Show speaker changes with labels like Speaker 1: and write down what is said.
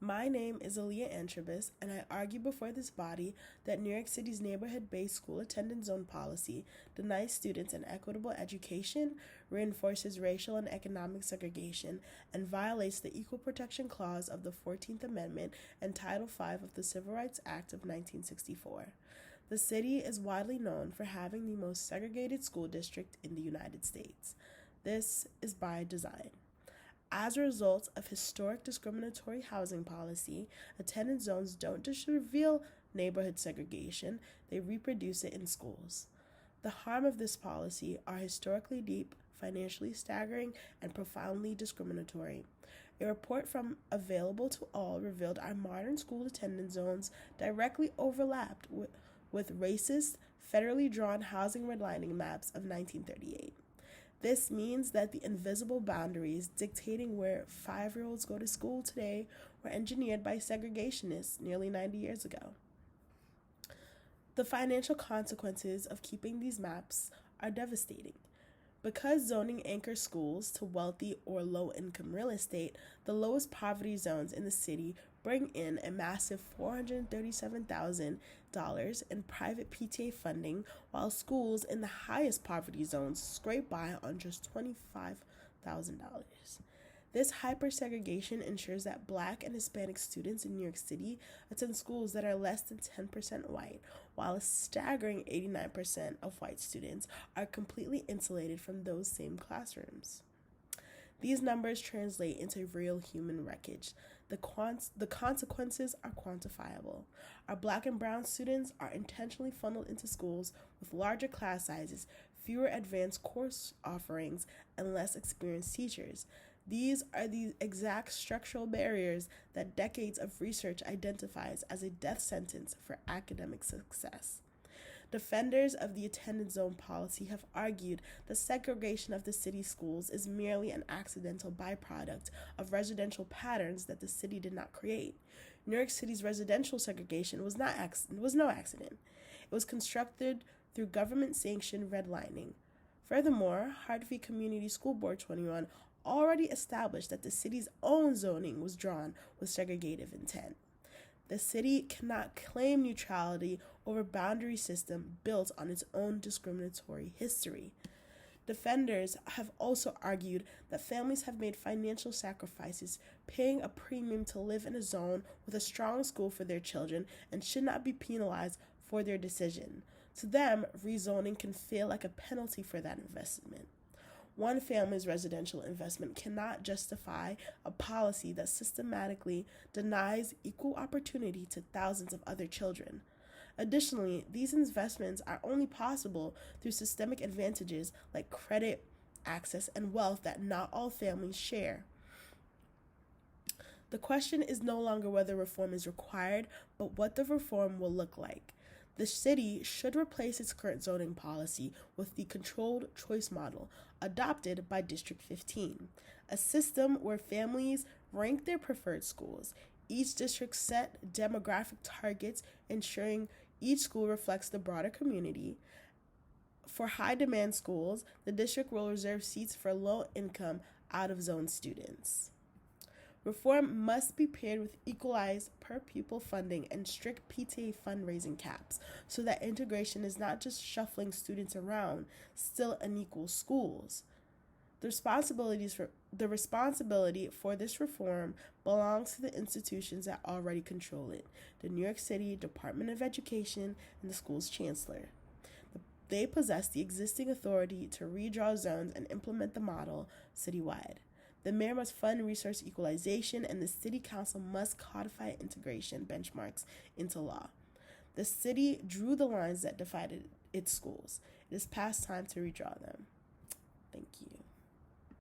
Speaker 1: My name is Aaliyah Antrobus, and I argue before this body that New York City's neighborhood-based school attendance zone policy denies students an equitable education, reinforces racial and economic segregation, and violates the Equal Protection Clause of the 14th Amendment and Title V of the Civil Rights Act of 1964. The city is widely known for having the most segregated school district in the United States. This is by design. As a result of historic discriminatory housing policy, attendance zones don't just reveal neighborhood segregation, they reproduce it in schools. The harm of this policy are historically deep, financially staggering, and profoundly discriminatory. A report from Available to All revealed our modern school attendance zones directly overlapped with racist, federally drawn housing redlining maps of 1938. This means that the invisible boundaries dictating where 5-year-olds go to school today were engineered by segregationists nearly 90 years ago. The financial consequences of keeping these maps are devastating. Because zoning anchors schools to wealthy or low-income real estate, the lowest poverty zones in the city bring in a massive $437,000 in private PTA funding, while schools in the highest poverty zones scrape by on just $25,000. This hyper-segregation ensures that Black and Hispanic students in New York City attend schools that are less than 10% white, while a staggering 89% of white students are completely insulated from those same classrooms. These numbers translate into real human wreckage. The consequences are quantifiable. Our Black and brown students are intentionally funneled into schools with larger class sizes, fewer advanced course offerings, and less experienced teachers. These are the exact structural barriers that decades of research identifies as a death sentence for academic success. Defenders of the attendance zone policy have argued that segregation of the city's schools is merely an accidental byproduct of residential patterns that the city did not create. New York City's residential segregation was no accident. It was constructed through government-sanctioned redlining. Furthermore, Hartvey Community School Board 21 already established that the city's own zoning was drawn with segregative intent. The city cannot claim neutrality over a boundary system built on its own discriminatory history. Defenders have also argued that families have made financial sacrifices, paying a premium to live in a zone with a strong school for their children, and should not be penalized for their decision. To them, rezoning can feel like a penalty for that investment. One family's residential investment cannot justify a policy that systematically denies equal opportunity to thousands of other children. Additionally, these investments are only possible through systemic advantages like credit, access, and wealth that not all families share. The question is no longer whether reform is required, but what the reform will look like. The city should replace its current zoning policy with the controlled choice model adopted by District 15, a system where families rank their preferred schools. Each district set demographic targets, ensuring each school reflects the broader community. For high-demand schools, the district will reserve seats for low-income, out-of-zone students. Reform must be paired with equalized per-pupil funding and strict PTA fundraising caps so that integration is not just shuffling students around still unequal schools. The responsibility for this reform belongs to the institutions that already control it, the New York City Department of Education and the school's chancellor. They possess the existing authority to redraw zones and implement the model citywide. The mayor must fund resource equalization, and the city council must codify integration benchmarks into law. The city drew the lines that divided its schools. It is past time to redraw them. Thank you.